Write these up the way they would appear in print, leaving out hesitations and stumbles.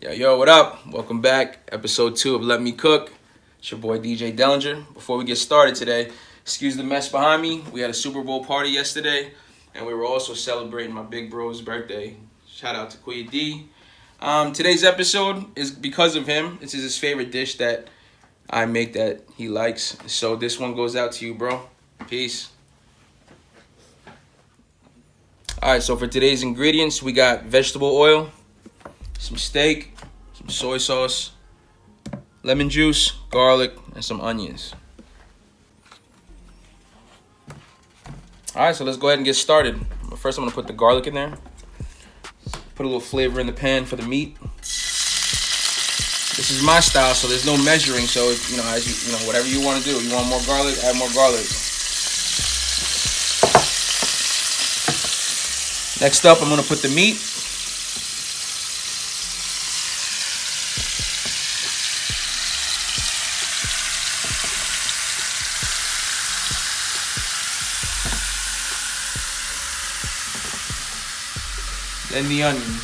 Yo, what up? Welcome back. Episode 2 of Let Me Cook. It's your boy DJ Delinger. Before we get started today, excuse the mess behind me. We had a Super Bowl party yesterday, and we were also celebrating my big bro's birthday. Shout out to Kuya D. Today's episode is because of him. This is his favorite dish that I make that he likes. So this one goes out to you, bro. Peace. Alright, so for today's ingredients, we got vegetable oil, some steak, some soy sauce, lemon juice, garlic, and some onions. Alright, so let's go ahead and get started. First, I'm going to put the garlic in there. Put a little flavor in the pan for the meat. This is my style, so there's no measuring. So, as you know, whatever you want to do. You want more garlic, add more garlic. Next up, I'm going to put the meat. Then the onions.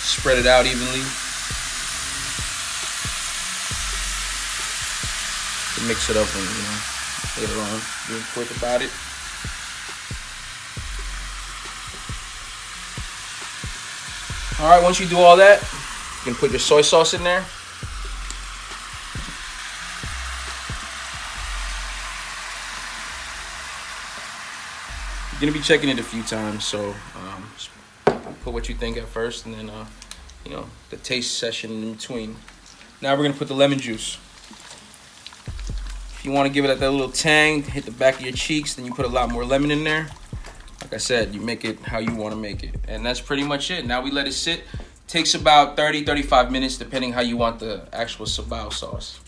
Spread it out evenly. To mix it up and, later on, being quick about it. Alright, once you do all that, you can put your soy sauce in there. You're going to be checking it a few times, so put what you think at first, and then, the taste session in between. Now we're going to put the lemon juice. If you want to give it that little tang, hit the back of your cheeks, then you put a lot more lemon in there. Like I said, you make it how you want to make it. And that's pretty much it. Now we let it sit. Takes about 30-35 minutes, depending how you want the actual sabao sauce.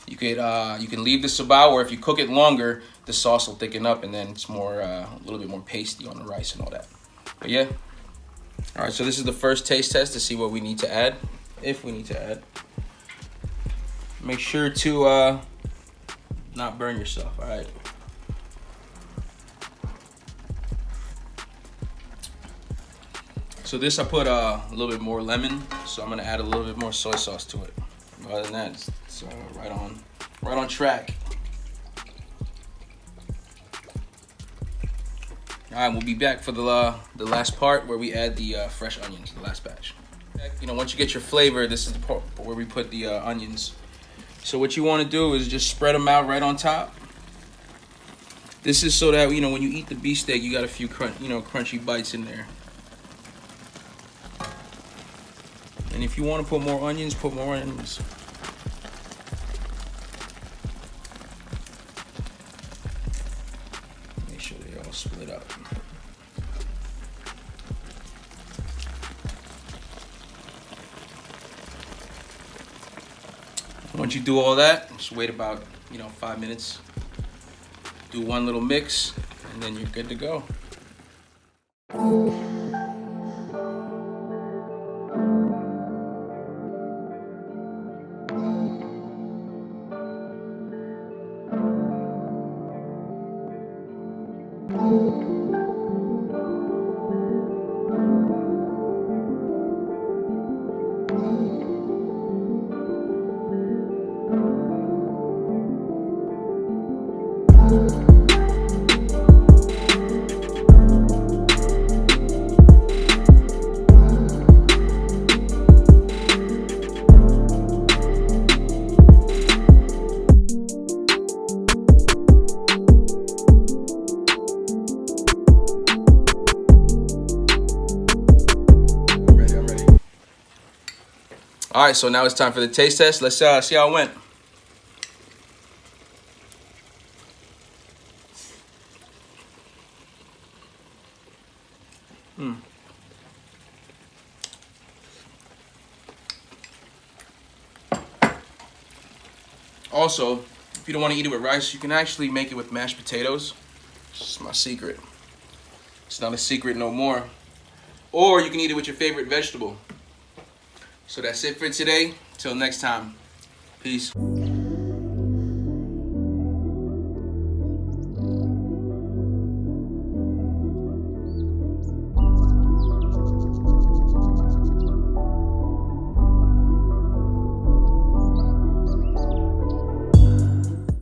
You can leave the sabao, or if you cook it longer, the sauce will thicken up, and then it's more a little bit more pasty on the rice and all that. But yeah. All right, so this is the first taste test to see what we need to add, if we need to add. Make sure to not burn yourself. All right. So this, I put a little bit more lemon, so I'm gonna add a little bit more soy sauce to it. Other than that, it's right on track. All right, we'll be back for the last part where we add the fresh onions, the last batch. Once you get your flavor, this is the part where we put the onions. So what you want to do is just spread them out right on top. This is so that when you eat the beefsteak, you got a few crunchy bites in there. And if you want to put more onions, put more onions. Make sure they all split up. Once you do all that, just wait about 5 minutes. Do one little mix, and then you're good to go. All right, so now it's time for the taste test. Let's see how it went. Also, if you don't want to eat it with rice, you can actually make it with mashed potatoes. It's my secret. It's not a secret no more. Or you can eat it with your favorite vegetable. So that's it for today. Till next time. Peace.